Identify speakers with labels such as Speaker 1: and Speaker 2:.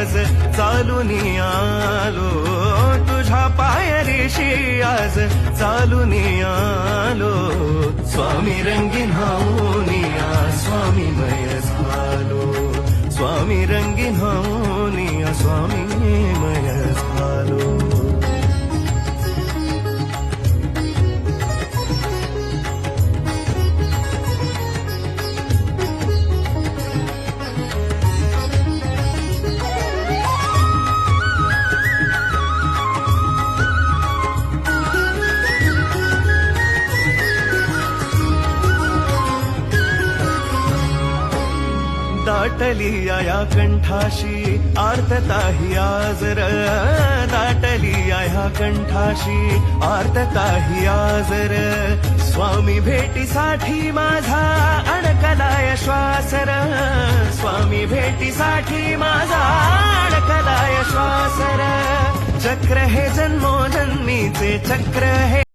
Speaker 1: आज चालूनी आलो, तुझ्या पायरीशी आज चालूनी आलो. स्वामी रंगीन हाऊनिया स्वामीमय झालो, स्वामी रंगीन हाऊनिया स्वामीमय झालो. दाटली या कंठाशी आर्तता ही आजर, दाटली या कंठाशी आर्तता ही आजर. स्वामी भेटीसाठी माझा अडकलाय श्वासर, स्वामी भेटीसाठी माझा अडकलाय श्वासर. चक्र हे जन्मोजन्मीचे चक्र हे